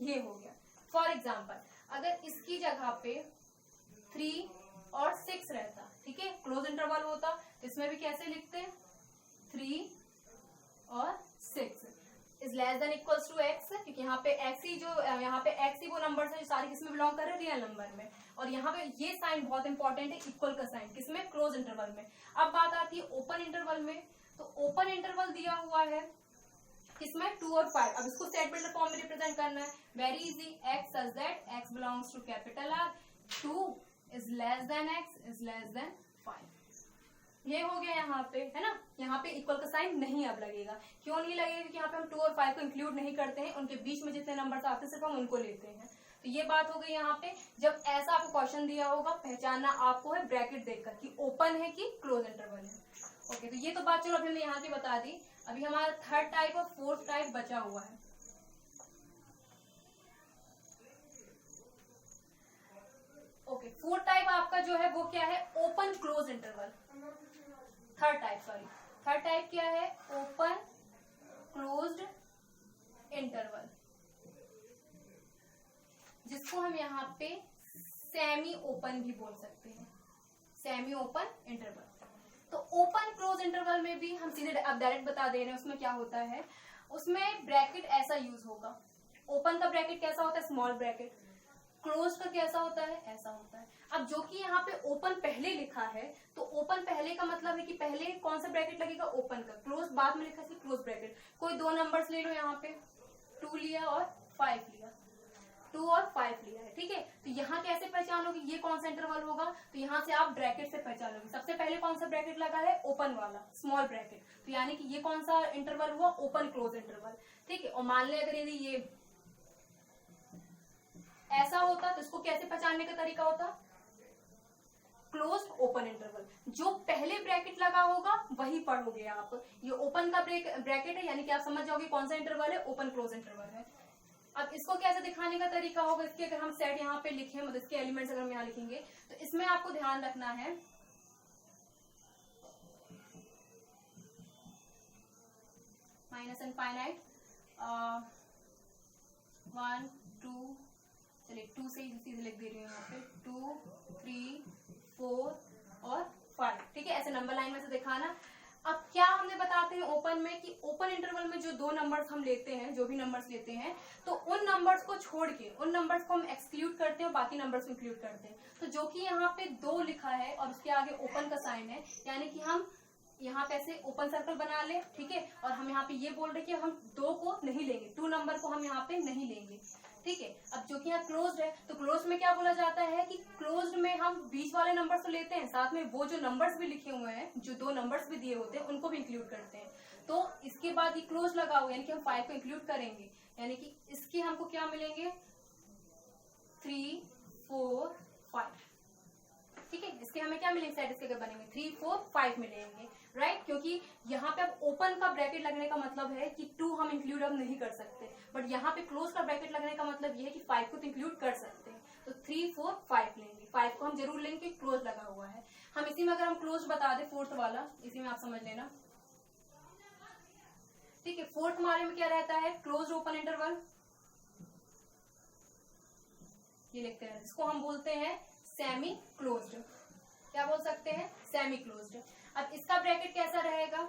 ये हो गया। फॉर एग्जाम्पल अगर इसकी जगह पे 3 और 6 रहता, ठीक है, क्लोज इंटरवल होता, तो इसमें भी कैसे लिखते, 3 और 6 is less than equals to x, क्योंकि यहाँ पे x ही वो नंबर है जो सारे किसमें बिलोंग कर रहे हैं, रियल नंबर में। और यहाँ पे ये साइन बहुत इंपॉर्टेंट है, इक्वल का साइन, किसमें, क्लोज इंटरवल में। अब बात आती है ओपन इंटरवल में, तो ओपन इंटरवल दिया हुआ है किसमें, 2 और 5। अब इसको सेट बिल्डर फॉर्म में रिप्रेजेंट करना है, very easy, x such that x belongs to capital R, 2 is less than x is less than 5, ये हो गया यहाँ पे, है ना। यहाँ पे इक्वल का साइन नहीं अब लगेगा, क्यों नहीं लगेगा, क्योंकि यहाँ पे हम 2 और 5 को इंक्लूड नहीं करते हैं, उनके बीच में जितने नंबर्स आते हैं सिर्फ हम उनको लेते हैं। तो ये बात हो गई यहाँ पे। जब ऐसा आपको क्वेश्चन दिया होगा पहचानना आपको है ब्रैकेट देखकर कि ओपन है कि क्लोज इंटरवल है। ओके, तो ये तो बात चलो अभी हमने यहाँ की बता दी। अभी हमारा थर्ड टाइप और फोर्थ टाइप बचा हुआ है। ओके, फोर्थ टाइप आपका जो है वो क्या है, open close interval. Third type क्या है, ओपन क्लोज्ड इंटरवल, जिसको हम यहाँ पे सेमी ओपन भी बोल सकते हैं, सेमी ओपन इंटरवल। तो ओपन क्लोज इंटरवल में भी हम सीधे अब डायरेक्ट बता दे रहे हैं उसमें क्या होता है। उसमें ब्रैकेट ऐसा यूज होगा, ओपन का ब्रैकेट कैसा होता है, स्मॉल ब्रैकेट। क्लोज का कैसा होता है, ऐसा होता है। अब जो कि यहाँ पे ओपन पहले लिखा है, तो ओपन पहले का मतलब है कि पहले कौन सा ब्रैकेट लगेगा, ओपन का। क्लोज बाद में लिखा है, क्लोज ब्रैकेट। कोई दो नंबर्स ले लो, यहाँ पे 2 लिया और 5 लिया, 2 और 5 लिया है, ठीक है। तो यहाँ कैसे पहचानोगे ये कौन सा इंटरवल होगा, तो यहाँ से आप ब्रैकेट से पहचानोगे। सबसे पहले कौन सा ब्रैकेट लगा है, ओपन वाला स्मॉल ब्रैकेट, तो यानी कि ये कौन सा इंटरवल हुआ, ओपन क्लोज इंटरवल, ठीक है। और मान ले अगर यदि ये ऐसा होता तो इसको कैसे पहचानने का तरीका होता, क्लोज ओपन इंटरवल। जो पहले ब्रैकेट लगा होगा वही पढ़ोगे आप। ये ओपन का ब्रैकेट है, यानी कि आप समझ जाओगे कौन सा इंटरवल है, ओपन क्लोज इंटरवल है। अब इसको कैसे दिखाने का तरीका होगा, इसके अगर हम सेट यहाँ पे लिखें, मतलब इसके एलिमेंट्स अगर हम यहाँ लिखेंगे, तो इसमें आपको ध्यान रखना है माइनस इनफाइनाइट 1 2, चलिए 2 से ही सीधे लिख दे रही हूँ यहाँ पे, 2 3 4 और 5, ठीक है। ऐसे नंबर लाइन में से दिखाना। अब क्या हमने बताते हैं ओपन में कि ओपन इंटरवल में जो दो नंबर्स हम लेते हैं, जो भी नंबर्स लेते हैं, तो उन नंबर्स को छोड़ के उन नंबर्स को हम एक्सक्लूड करते हैं और बाकी नंबर्स को इंक्लूड करते हैं। तो जो कि यहाँ पे 2 लिखा है और उसके आगे ओपन का साइन है, यानी कि हम यहाँ पे ऐसे ओपन सर्कल बना ले, ठीक है। और हम यहाँ पे ये बोल रहे कि हम 2 को नहीं लेंगे, 2 नंबर को हम यहाँ पे नहीं लेंगे, ठीक है। अब जो कि यहाँ क्लोज्ड है, तो क्लोज में क्या बोला जाता है कि क्लोज्ड में हम बीच वाले नंबर्स तो लेते हैं, साथ में वो जो नंबर्स भी लिखे हुए हैं, जो 2 नंबर्स भी दिए होते हैं, उनको भी इंक्लूड करते हैं। तो इसके बाद ये क्लोज लगा हुआ, यानी कि हम 5 को इंक्लूड करेंगे, यानी कि इसके हमको क्या मिलेंगे, 3 4 5, ठीक है। इसके हमें क्या मिलेंगे, सेट इसके बनेंगे 3 4 5 मिलेंगे, राइट। क्योंकि यहाँ पे अब ओपन का ब्रैकेट लगने का मतलब है कि 2 हम इंक्लूड अब नहीं कर सकते, बट यहाँ पे क्लोज का ब्रैकेट लगने का मतलब ये है कि 5 को तो इंक्लूड कर सकते हैं। तो 3 4 5 लेंगे, 5 को हम जरूर लेंगे कि क्लोज लगा हुआ है। हम इसी में अगर हम क्लोज बता दें, फोर्थ वाला, इसी में आप समझ लेना, ठीक है। फोर्थ वाले में क्या रहता है, क्लोज ओपन इंटरवल, ये लिखते हैं, इसको हम बोलते हैं सेमी क्लोज्ड। क्या बोल सकते हैं, सेमी क्लोज्ड। अब इसका ब्रैकेट कैसा रहेगा,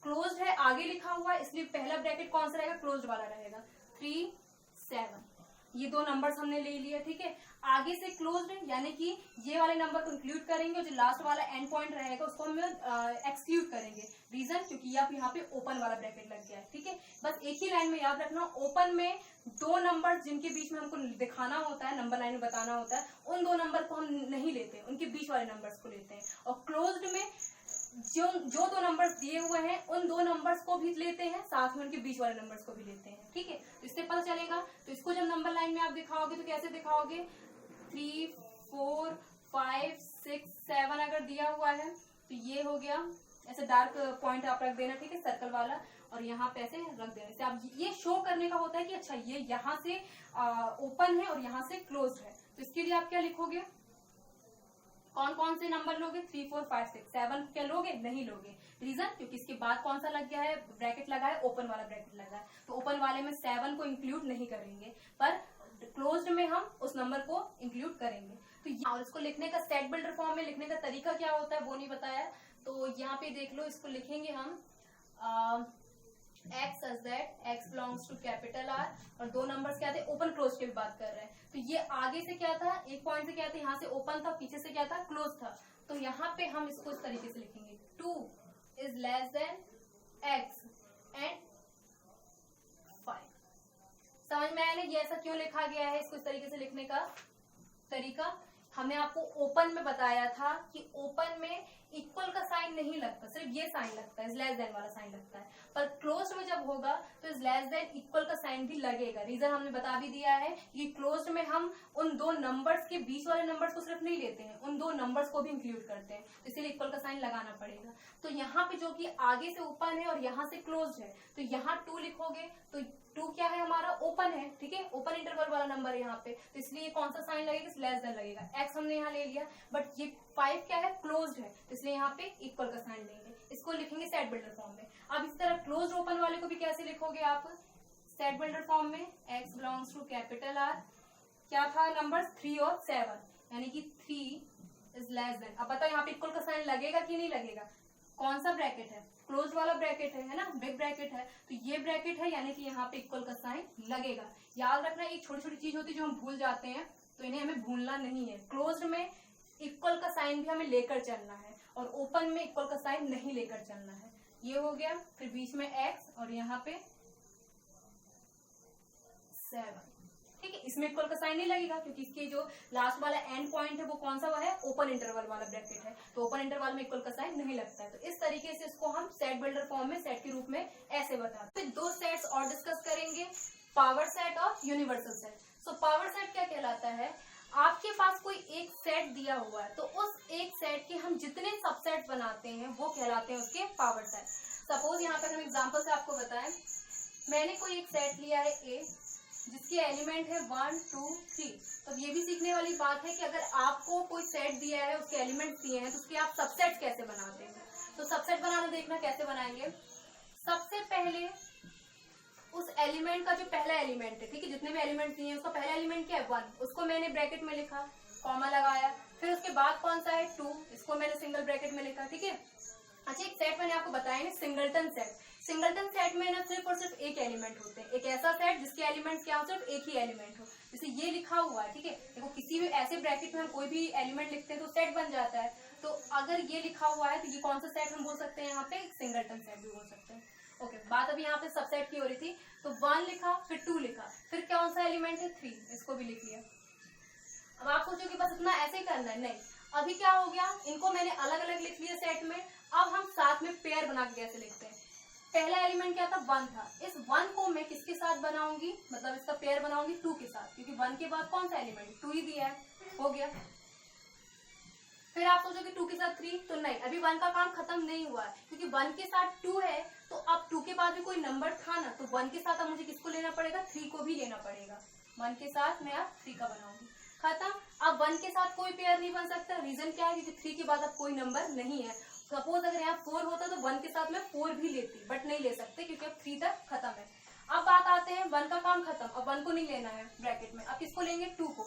क्लोज्ड है, आगे लिखा हुआ है, इसलिए पहला ब्रैकेट कौन सा रहेगा, क्लोज्ड वाला रहेगा, 3 7। ये 2 नंबर्स हमने ले लिए, ठीक है। आगे से क्लोज्ड है, यानी कि ये वाले नंबर को इंक्लूड करेंगे और जो लास्ट वाला एंड पॉइंट रहेगा उसको हम एक्सक्लूड करेंगे। रीजन, क्योंकि आप यहाँ पे ओपन वाला ब्रैकेट लग गया है, ठीक है। बस एक ही लाइन में याद रखना, ओपन में 2 नंबर जिनके बीच में हमको दिखाना होता है, नंबर लाइन में बताना होता है, उन 2 नंबर को हम नहीं लेते, उनके बीच वाले नंबर्स को लेते हैं। और क्लोज्ड में जो 2 नंबर्स दिए हुए हैं, उन 2 नंबर्स को भी लेते हैं, साथ में उनके बीच वाले नंबर्स को भी लेते हैं, ठीक है। तो इससे पता चलेगा। तो इसको जब नंबर लाइन में आप दिखाओगे तो कैसे दिखाओगे, 3 4 5 6 7 अगर दिया हुआ है तो ये हो गया, ऐसे डार्क पॉइंट आप रख देना, ठीक है, सर्कल वाला, और यहाँ पे ऐसे रख देना। इसे आप ये शो करने का होता है कि अच्छा ये यहाँ से ओपन है और यहाँ से क्लोज है। तो इसके लिए आप क्या लिखोगे, कौन कौन से नंबर लोगे, 3 4 5 6 7 क्या लोगे, नहीं लोगे। रीजन, क्योंकि इसके बाद कौन सा लग गया है, ब्रैकेट लगा है, ओपन वाला ब्रैकेट लगा है, तो ओपन वाले में 7 को इंक्लूड नहीं करेंगे, पर क्लोज्ड में हम उस नंबर को इंक्लूड करेंगे। तो और इसको लिखने का सेट बिल्डर फॉर्म में लिखने का तरीका क्या होता है वो नहीं बताया, तो यहाँ पे देख लो, इसको लिखेंगे हम x such that x belongs to capital R, और 2 नंबर्स क्या थे, ओपन क्लोज की भी बात कर रहे हैं। तो ये आगे से क्या था, एक पॉइंट से क्या था, यहाँ से ओपन था, पीछे से क्या था, क्लोज था। तो यहाँ पे हम इसको इस तरीके से लिखेंगे, 2 is less than x and 5। समझ में आया ना, ये ऐसा क्यों लिखा गया है, इसको इस तरीके से लिखने का तरीका। हमने आपको ओपन में बताया था कि ओपन में इक्वल का साइन नहीं लगता, सिर्फ ये साइन लगता है, इज लेस देन वाला साइन लगता है, पर क्लोज्ड में जब होगा तो इज लेस देन इक्वल का साइन भी लगेगा। रीजन हमने बता भी दिया है कि क्लोज्ड में हम उन 2 नंबर्स के बीच वाले नंबर्स को सिर्फ नहीं लेते हैं, उन 2 नंबर्स को भी इंक्लूड करते हैं, इसीलिए इक्वल का साइन लगाना पड़ेगा। तो यहाँ पे जो कि आगे से ओपन है और यहाँ से क्लोज्ड है, तो यहाँ 2 लिखोगे, तो 2 क्या है हमारा, ओपन है, ठीक है, ओपन इंटरवल वाला नंबर है यहाँ पे, तो इसलिए कौन सा साइन लगेगा, लेस देन लगेगा। x हमने यहाँ ले लिया, बट ये 5 क्या है, क्लोज्ड है, तो इसलिए यहाँ पे इक्वल का साइन लेंगे, इसको लिखेंगे सेट बिल्डर फॉर्म में। अब इस तरह क्लोज्ड ओपन वाले को भी कैसे लिखोगे आप, सेट बिल्डर फॉर्म में, x belongs to capital R क्या था नंबर 3 और 7, यानी कि 3 इज लेस देन। अब बताओ यहाँ पे इक्वल का साइन लगेगा कि नहीं लगेगा? कौन सा ब्रैकेट है? क्लोज वाला ब्रैकेट है ना, बिग ब्रैकेट है, तो ये ब्रैकेट है, यानी कि यहाँ पे इक्वल का साइन लगेगा। याद रखना, एक छोटी छोटी चीज होती है जो हम भूल जाते हैं, तो इन्हें हमें भूलना नहीं है। क्लोज्ड में इक्वल का साइन भी हमें लेकर चलना है, और ओपन में इक्वल का साइन नहीं लेकर चलना है। ये हो गया, फिर बीच में x और यहाँ पे 7, ठीक है। इसमें इक्वल का साइन नहीं लगेगा क्योंकि इसके जो लास्ट वाला एंड पॉइंट है वो कौन सा है? ओपन इंटरवल वाला ब्रैकेट है, तो ओपन इंटरवल में इक्वल का साइन नहीं लगता है। तो इस तरीके से इसको हम सेट बिल्डर फॉर्म में सेट के रूप में ऐसे बताते हैं। फिर 2 सेट्स और डिस्कस करेंगे, पावर सेट और universal set. So power set क्या कहलाता है? आपके पास कोई एक सेट दिया हुआ है, तो उस एक सेट के हम जितने सबसेट बनाते हैं वो कहलाते हैं उसके पावर सेट। सपोज यहाँ पर हम एग्जांपल से आपको बताएं, मैंने कोई एक सेट लिया है ए, जिसके एलिमेंट है 1 2 3। तो ये भी सीखने वाली बात है कि अगर आपको कोई सेट दिया है, उसके एलिमेंट्स दिए हैं, तो उसके आप सबसेट कैसे बनाते हैं। तो सबसेट बनाना देखना कैसे बनाएंगे। सबसे पहले उस एलिमेंट का जो पहला एलिमेंट है, ठीक है, जितने भी एलिमेंट दिए हैं उसका पहला एलिमेंट क्या है? 1, उसको मैंने ब्रैकेट में लिखा, कॉमा लगाया। फिर उसके बाद कौन सा है? 2, इसको मैंने सिंगल ब्रैकेट में लिखा, ठीक है। अच्छा, एक सेट मैंने आपको बताया ना, सिंगलटन सेट। सिंगलटन सेट में ना सिर्फ और सिर्फ एक एलिमेंट होते हैं, एक ऐसा सेट जिसके एलिमेंट्स क्या हो? सिर्फ एक ही एलिमेंट हो। जैसे ये लिखा हुआ है, ठीक है, देखो किसी भी ऐसे ब्रैकेट में हम कोई भी एलिमेंट लिखते हैं तो सेट बन जाता है। तो अगर ये लिखा हुआ है तो ये कौन सा सेट हम बोल सकते हैं? यहाँ पे सिंगलटन सेट भी बोल सकते हैं। ओके, बात अभी यहाँ पे सबसेट की हो रही थी, तो 1 लिखा, फिर 2 लिखा, फिर कौन सा एलिमेंट है? 3, इसको भी लिख लिया। अब आप सोचोगे बस इतना ऐसे ही करना है, नहीं। अभी क्या हो गया, इनको मैंने अलग अलग लिख लिया सेट में। अब हम साथ में पेयर बना के कैसे लिखते हैं। पहला एलिमेंट क्या था? 1 था। इस 1 को मैं किसके साथ बनाऊंगी? मतलब इसका पेयर बनाऊंगी 2 के साथ, क्योंकि 1 के बाद कौन सा एलिमेंट? 2 ही दिया है, हो गया। फिर आप सोचोगे 2 के साथ 3, तो नहीं, अभी 1 का काम खत्म नहीं हुआ है, क्योंकि 1 के साथ 2 है, तो अब 2 के बाद भी कोई नंबर था ना, तो 1 के साथ अब मुझे किसको लेना पड़ेगा? 3 को भी लेना पड़ेगा। 1 के साथ मैं अब 3 का बनाऊंगी, खत्म। अब 1 के साथ कोई पेयर नहीं बन सकता, रीजन क्या है? क्योंकि 3 के बाद अब कोई नंबर नहीं है। सपोज अगर यहाँ 4 होता तो 1 के साथ मैं 4 भी लेती, बट नहीं ले सकते क्योंकि अब 3 तक खत्म है। अब बात आते हैं 1 का काम खत्म, अब 1 को नहीं लेना है ब्रैकेट में, अब किसको लेंगे? 2 को।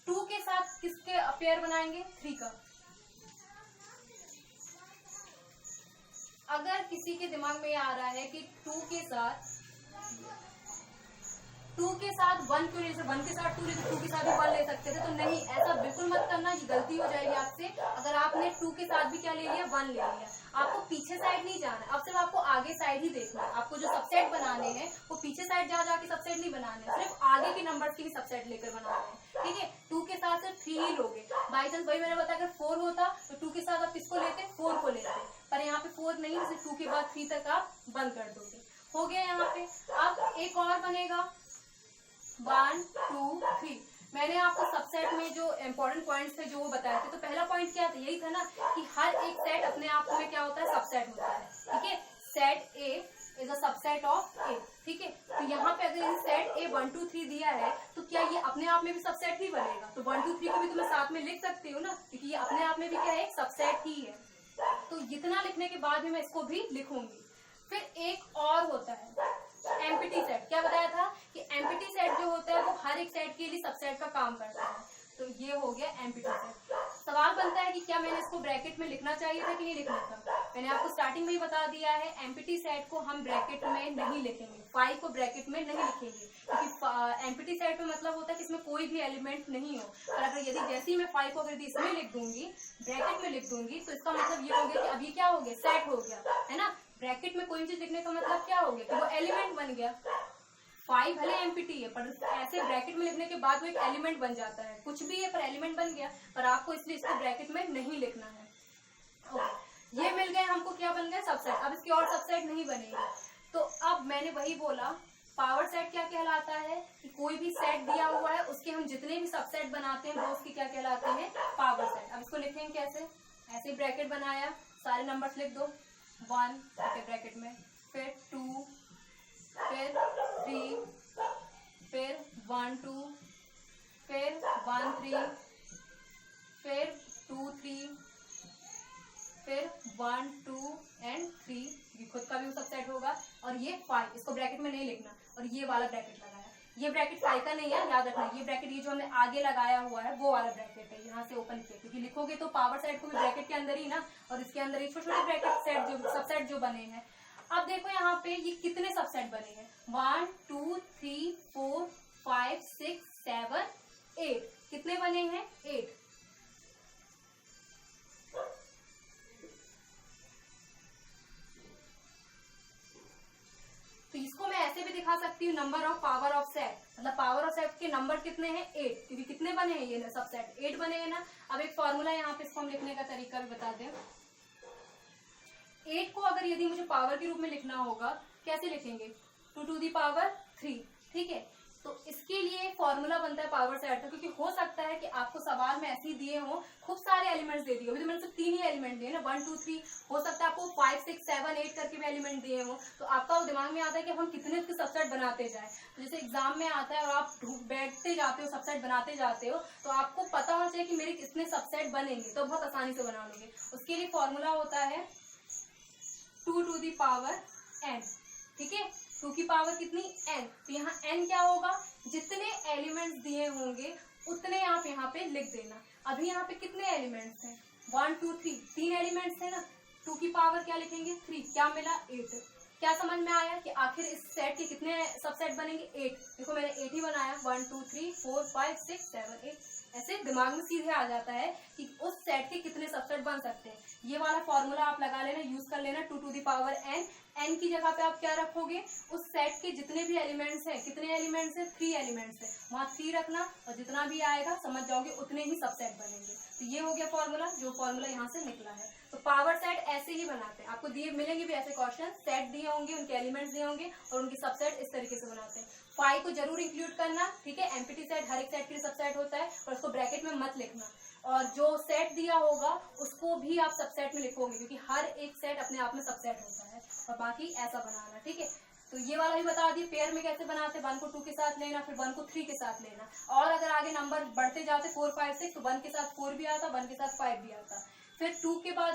2 के साथ किसके पेयर बनाएंगे? 3 का। अगर किसी के दिमाग में आ रहा है कि 2 के साथ 1 क्यों ले, 1 के साथ 2 ले, 2 के साथ भी 1 ले सकते थे, तो नहीं, ऐसा बिल्कुल मत करना, ये गलती हो जाएगी आपसे। अगर आपने 2 के साथ भी क्या ले लिया? 1 ले लिया। आपको पीछे साइड नहीं जाना है, अब सिर्फ आपको आगे साइड ही देखना है। आपको जो सबसेट बनाने हैं वो पीछे साइड जा जाके सबसेट नहीं बनाने हैं, सिर्फ आगे के नंबर्स के ही सबसेट लेकर बनाने हैं, ठीक है। 2 के साथ सिर्फ 3 ही लोगे। बाई चांस वही मैंने बताया, अगर 4 होता तो 2 के साथ आप किसको लेते? 4 को लेते, पर यहाँ पे 4 नहीं, सिर्फ 2 के बाद 3 तक आप बंद कर दोगे, हो गया यहाँ पे। अब एक और बनेगा 1 2 3। मैंने आपको सबसेट में जो इंपॉर्टेंट पॉइंट्स थे जो वो बताए थे, तो पहला पॉइंट क्या था? यही था ना कि हर एक सेट अपने आप में क्या होता है? सबसेट होता है, ठीक है। Set A is a subset of A, ठीक है। तो यहाँ पे अगर सेट ए 1 2 3 दिया है, तो क्या ये अपने आप में भी सबसेट ही बनेगा? तो 1 2 3 को भी तुम्हें साथ में लिख सकती हो ना, क्योंकि ये अपने आप में भी क्या है? एक सबसेट ही है। तो इतना लिखने के बाद भी मैं इसको भी लिखूंगी। फिर एक और होता है एम्प्टी सेट। क्या बताया था कि एम्प्टी सेट जो होता है वो हर एक सेट के लिए सबसेट का काम करता है। तो ये हो गया एम्प्टी सेट। सवाल बनता है कि क्या मैंने इसको ब्रैकेट में लिखना चाहिए था कि नहीं लिखना था? मैंने आपको स्टार्टिंग में ही बता दिया है, एम्प्टी सेट को हम ब्रैकेट में नहीं लिखेंगे, 5 को ब्रैकेट में नहीं लिखेंगे, क्योंकि एम्प्टी सेट में मतलब होता है कि इसमें कोई भी एलिमेंट नहीं हो। और अगर यदि जैसे ही मैं 5 को अगर इसमें लिख दूंगी, ब्रैकेट में लिख दूंगी, तो इसका मतलब ये हो गया कि अब ये क्या हो गया? सेट हो गया, है ना। ब्रैकेट में कोई चीज लिखने का मतलब क्या हो गया? कि वो एलिमेंट बन गया। 5 भले एम्प्टी है, पर ऐसे ब्रैकेट में लिखने के बाद वो एक एलिमेंट बन जाता है। कुछ भी है पर एलिमेंट बन गया, पर आपको इसलिए इसको ब्रैकेट में नहीं लिखना है। ओके, ये मिल गए हमको, क्या बन गया? सबसेट। अब इसके और सबसेट नहीं बनेंगे। तो अब मैंने वही बोला, पावर सेट क्या कहलाता है कि कोई भी सेट दिया हुआ है उसके हम जितने भी सबसेट बनाते हैं वो उसके क्या कहलाते हैं? Power set. अब इसको लिखेंगे कैसे? ऐसे ब्रैकेट बनाया, सारे नंबर्स लिख दो, 1 ब्रैकेट में, फिर 2, फिर 3, फिर 1 2, फिर 1 3, फिर 2 3, फिर 1 2 एंड 3। ये खुद का भी सबसेट होगा। और ये 5, इसको ब्रैकेट में नहीं लिखना, और ये वाला ब्रैकेट लगाया। ये ब्रैकेट फाइव का नहीं है, याद रखना। ये ब्रैकेट ये जो हमने आगे लगाया हुआ है वो वाला ब्रैकेट है, यहाँ से ओपन किया, क्योंकि लिखोगे तो पावर सेट को भी ब्रैकेट के अंदर ही ना, और इसके अंदर ये छोटे छोटे ब्रैकेट सेट जो सबसेट जो बने हैं। अब देखो यहाँ पे ये कितने सबसेट बने हैं, 1 2 3 4 5 6 7 8, कितने बने हैं, 8। तो इसको मैं ऐसे भी दिखा सकती हूँ, number of power of set, मतलब पावर ऑफ सेट के नंबर कितने हैं, 8, क्योंकि कितने बने हैं ये सबसेट, 8 बने हैं ना। अब एक फॉर्मूला यहाँ पे इसको हम लिखने का तरीका भी बता दें। 8 को अगर यदि मुझे पावर के रूप में लिखना होगा, कैसे लिखेंगे, 2 टू दी पावर 3, ठीक है। तो इसके लिए फॉर्मूला बनता है पावर सेट का, क्योंकि हो सकता है कि आपको सवाल में ऐसे ही दिए हों, खूब सारे एलिमेंट्स दे दिए, अभी तो मैंने सिर्फ 3 ही एलिमेंट दिए ना, 1 2 3, हो सकता है आपको 5 6 7 8 करके भी एलिमेंट दिए हों। तो आपका दिमाग में आता है कि हम कितने उसके सबसेट बनाते जाए। तो जैसे एग्जाम में आता है और आप बैठते जाते हो, सबसेट बनाते जाते हो, तो आपको पता होना चाहिए कि मेरे कितने सबसेट बनेंगे, तो बहुत आसानी से बना लोगे। उसके लिए फॉर्मूला होता है 2 टू दी पावर n, ठीक है, 2 की पावर कितनी, n। तो यहाँ n क्या होगा, जितने एलिमेंट्स दिए होंगे उतने आप यहाँ पे लिख देना। अभी यहाँ पे कितने एलिमेंट्स हैं, 1 2 3, 3 एलिमेंट्स है ना, 2 की पावर क्या लिखेंगे, 3, क्या मिला, 8। क्या समझ में आया कि आखिर इस सेट के कितने सबसेट बनेंगे, 8। देखो मैंने 8 ही बनाया, 1 2 3 4 5 6 7 8, ऐसे दिमाग में सीधे आ जाता है कि उस सेट के कितने सबसेट बन सकते हैं। ये वाला फॉर्मूला आप लगा लेना, यूज कर लेना, 2 to the power n। n की जगह पे आप क्या रखोगे, उस सेट के जितने भी एलिमेंट्स हैं, कितने एलिमेंट्स हैं, 3 एलिमेंट्स हैं, वहां 3 रखना, और जितना भी आएगा समझ जाओगे उतने ही सबसेट बनेंगे। तो ये हो गया फॉर्मूला, जो फॉर्मूला यहाँ से निकला है। तो पावर सेट ऐसे ही बनाते हैं, आपको दिए मिलेंगे भी ऐसे क्वेश्चन, सेट दिए होंगे, उनके एलिमेंट्स दिए होंगे और उनके सबसेट इस तरीके से बनाते हैं। 5 को जरूर इंक्लूड करना, ठीक है, एम्प्टी सेट हर एक सेट के लिए सबसेट होता है, और उसको ब्रैकेट में मत लिखना। और जो सेट दिया होगा उसको भी आप सबसेट में लिखोगे, क्योंकि हर एक सेट अपने आप में सबसेट होता है। और बाकी ऐसा बनाना, ठीक है। तो ये वाला भी बता दिए पेयर में कैसे बनाते, 1 को 2 के साथ लेना, फिर 1 को 3 के साथ लेना, और अगर आगे नंबर बढ़ते जाते 4 5 6, तो 1 के साथ 4 भी आता, 1 के साथ 5 भी आता। फिर 2 के बाद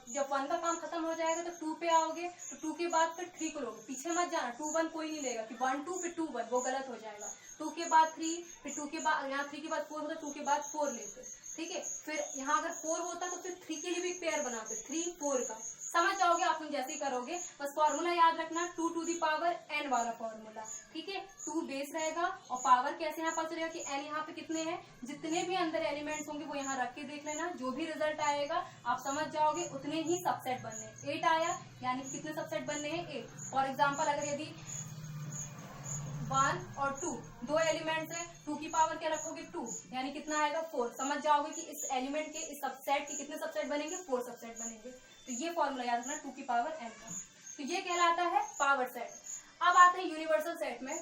जब 1 का काम खत्म हो जाएगा तो 2 पे आओगे, तो 2 के बाद फिर 3 को लोगे, पीछे मत जाना, 2 1 कोई नहीं लेगा कि 1 2 फिर 2 1, वो गलत हो जाएगा। 2 के बाद 3, फिर 2 के बाद यहाँ 3 के बाद 4 होता, 2 के बाद 4 लेते, ठीक है। फिर यहाँ अगर 4 होता तो फिर 3 के लिए भी एक पेयर बनाते, 3 4 का, समझ जाओगे आप लोग जैसे ही करोगे। बस फॉर्मूला याद रखना, 2 टू दी पावर n वाला फॉर्मूला, ठीक है। 2 बेस रहेगा, और पावर कैसे यहाँ पता चलेगा कि n यहाँ पे कितने हैं, जितने भी अंदर एलिमेंट्स होंगे वो यहाँ रख के देख लेना, जो भी रिजल्ट आएगा आप समझ जाओगे उतने ही सबसेट बनने। 8 आया यानी कितने सबसेट बनने हैं, 8। फॉर एग्जाम्पल अगर यदि 1 और 2 दो एलिमेंट्स है, 2 की पावर क्या रखोगे, 2, यानी कितना आएगा, 4। समझ जाओगे कि इस एलिमेंट के, इस सबसेट के कितने सबसेट बनेंगे, 4 सबसेट बनेंगे। तो ये फॉर्मूला याद रखना, 2 की पावर n का। तो ये कहलाता है पावर सेट। अब आते हैं यूनिवर्सल सेट में।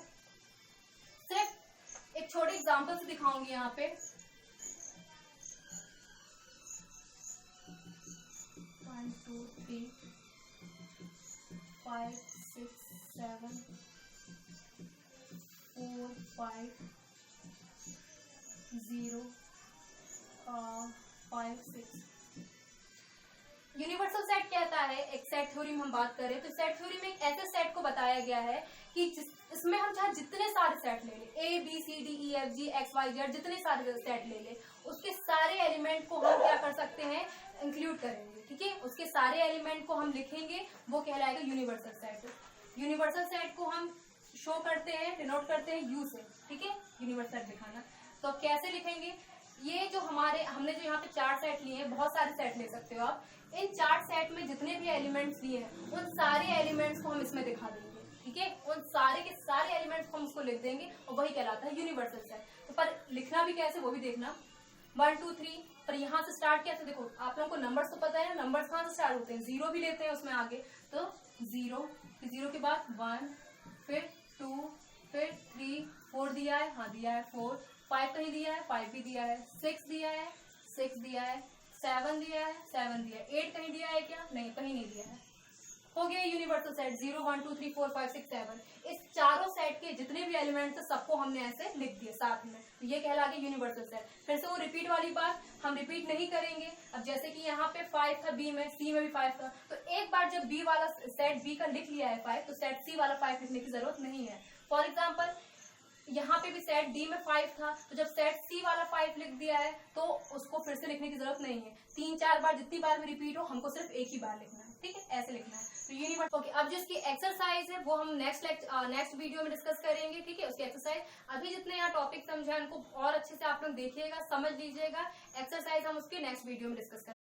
सिर्फ एक छोटे एग्जांपल से दिखाऊंगी यहाँ पे। 1 2 3 5 6 7 4 5 0 5 6। यूनिवर्सल सेट कहता है, एक सेट थ्योरी में हम बात करें तो सेट थ्योरी में एक ऐसे सेट को बताया गया है कि इसमें हम चाहे जितने सारे सेट ले ले, A B C D E F G X Y Z, जितने सारे सेट ले ले, उसके सारे एलिमेंट को हम क्या कर सकते हैं, इंक्लूड करेंगे, ठीक है। उसके सारे एलिमेंट को हम लिखेंगे, वो कहलाएगा यूनिवर्सल सेट। यूनिवर्सल सेट को हम शो करते हैं, डिनोट करते हैं U से, ठीक है, यूनिवर्सल सेट दिखाना। तो कैसे लिखेंगे, ये जो हमने जो यहाँ पे 4 सेट लिए हैं, बहुत सारे सेट ले सकते हो आप। इन 4 सेट में जितने भी एलिमेंट्स लिए हैं उन सारे एलिमेंट्स को हम इसमें दिखा देंगे, ठीक है। उन सारे के सारे एलिमेंट्स को हम उसको लिख देंगे, और वही कहलाता है यूनिवर्सल सेट। तो पर लिखना भी कैसे वो भी देखना, 1 2 3, पर यहाँ से स्टार्ट कैसे, देखो आप लोगों को नंबर्स तो पता है ना, नंबर्स कहाँ से स्टार्ट होते हैं, 0 भी लेते हैं उसमें आगे, तो 0, फिर 0 के बाद 1, फिर 2, फिर 3 4 दिया है, हाँ दिया है 4, 5 कहीं दिया है, 5 भी दिया है, 6 दिया है, 6 दिया है, 7 दिया है, 7 दिया है, 8 कहीं दिया है क्या, नहीं कहीं नहीं दिया है। हो गया यूनिवर्सल सेट, 0 1 2 3 4 5 6 7। इस चारों सेट के जितने भी एलिमेंट्स हैं सबको हमने ऐसे लिख दिए साथ में, तो ये कहला गया यूनिवर्सल सेट। फिर से वो रिपीट वाली बात हम रिपीट नहीं करेंगे। अब जैसे कि यहाँ पे 5 था बी में, सी में भी 5 था, तो एक बार जब बी वाला सेट बी का लिख लिया है 5, तो सेट सी वाला 5 लिखने की जरूरत नहीं है। फॉर एग्जाम्पल यहाँ पे भी सेट डी में 5 था, तो जब सेट सी वाला 5 लिख दिया है तो उसको फिर से लिखने की जरूरत नहीं है। 3-4 बार जितनी बार भी रिपीट हो, हमको सिर्फ एक ही बार लिखना है, ठीक है, ऐसे लिखना है। तो यूनिवर्स ओके। अब जो इसकी एक्सरसाइज है वो हम नेक्स्ट वीडियो में डिस्कस करेंगे, ठीक है, उसकी एक्सरसाइज। अभी जितने यहाँ टॉपिक समझे उनको और अच्छे से आप लोग देखिएगा, समझ लीजिएगा। एक्सरसाइज हम उसके नेक्स्ट वीडियो में डिस्कस करेंगे।